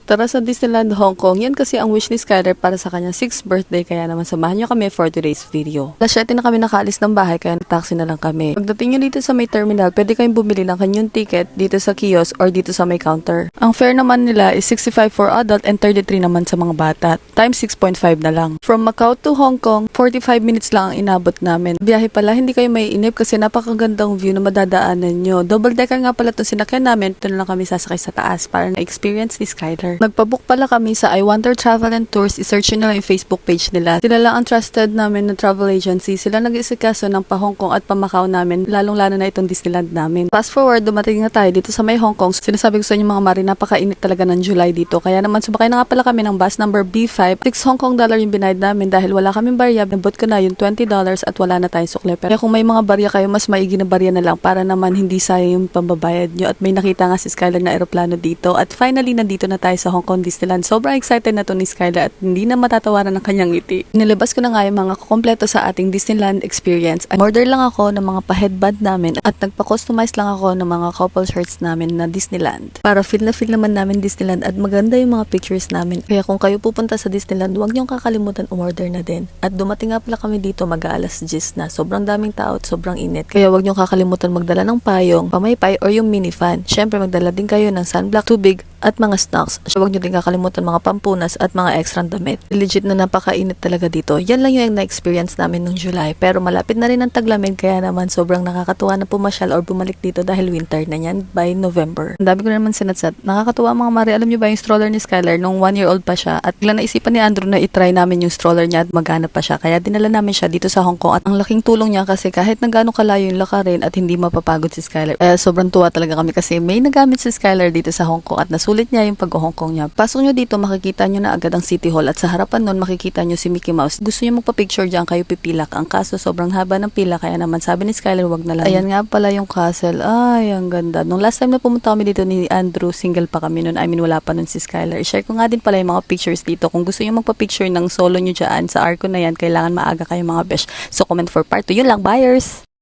Tara sa Disneyland Hong Kong. Yan kasi ang wish ni Skyler para sa kanyang 6th birthday. Kaya naman samahan nyo kami for today's video. Alas 7 na kami nakaalis ng bahay kaya taxi na lang kami. Pagdating nyo dito sa may terminal, pwede kayong bumili ng kanyang ticket dito sa kiosk or dito sa may counter. Ang fare naman nila is 65 for adult and 33 naman sa mga bata. Times 6.5 na lang. From Macau to Hong Kong, 45 minutes lang ang inabot namin. Biyahe pala, hindi kayo may inip kasi napakagandang view na madadaanan nyo. Double decker nga pala itong sinakyan namin. Ito na lang kami sasakay sa taas para na-experience ni Skyler. Nagpabook pala kami sa I Wonder Travel and Tours. I-search nyo lang yung Facebook page nila. Sila lang ang trusted namin na travel agency. Sila nag-isikaso ng pa-Hong Kong at pa-Macau namin, lalong-lalo na itong Disneyland namin. Fast forward, dumating na tayo dito sa may Hong Kong. Sinasabi ko sa inyo mga mari, napakainit talaga ng July dito. Kaya naman sumakay na nga pala kami ng bus number B5. 6 Hong Kong dollar yung binayad namin dahil wala kaming barya. Nabot ko na yung $20 at wala na tayong sukle. Kaya kung may mga barya kayo, mas maigi na barya na lang para naman hindi sayang yung pambabayad nyo. At may nakita nga si Skyler na aeroplano dito. At finally, nandito na tayo sa Hong Kong Disneyland. Sobrang excited na to ni Skyler at hindi na matatawaran ng kanyang ngiti. Nilabas ko na nga yung mga kukompleto sa ating Disneyland experience. Order lang ako ng mga pa-headband namin at nagpa-customize lang ako ng mga couple shirts namin na Disneyland. Para feel na feel naman namin Disneyland at maganda yung mga pictures namin. Kaya kung kayo pupunta sa Disneyland, huwag niyong kakalimutan umorder na din. At dumating nga pala kami dito mag-aalas 10 na. Sobrang daming tao at sobrang init. Kaya huwag niyong kakalimutan magdala ng payong, pamaypay or yung mini fan. Syempre magdala din kayo ng sunblock, tubig at mga snacks. Huwag niyo din kakalimutan mga pampunas at mga extra damit. Legit na napakainit talaga dito. Yan lang yung na-experience namin nung July. Pero malapit na rin ang taglamig kaya naman sobrang nakakatuwa na pumasyal or bumalik dito dahil winter na yan by November. Ang dami ko naman sinatsat. Nakakatuwa mga mari. Alam niyo ba yung stroller ni Skyler nung 1-year-old pa siya at bigla naisipan ni Andrew na itry namin yung stroller niya at magana pa siya. Kaya dinala namin siya dito sa Hong Kong at ang laking tulong niya kasi kahit na gaano kalayo yung lakarin at hindi mapapagod si Skyler. Sobrang tuwa talaga kami kasi may nagamit si Skyler dito sa Hong Kong at nasulit niya yung pag-Hong Kong niya. Pasok nyo dito, makikita nyo na agad ang City Hall at sa harapan nun makikita nyo si Mickey Mouse. Gusto nyo magpa-picture dyan, kayo pipilak. Ang kaso, sobrang haba ng pila kaya naman sabi ni Skyler, wag na lang. Ayan nga pala yung castle. Ay, ang ganda. Nung last time na pumunta kami dito ni Andrew, single pa kami nun. I mean, wala pa nun si Skyler. I-share ko nga din pala yung mga pictures dito. Kung gusto nyo magpa-picture ng solo nyo dyan sa arco na yan, kailangan maaga kayo mga besh. So, comment for part 2. Yun lang, buyers!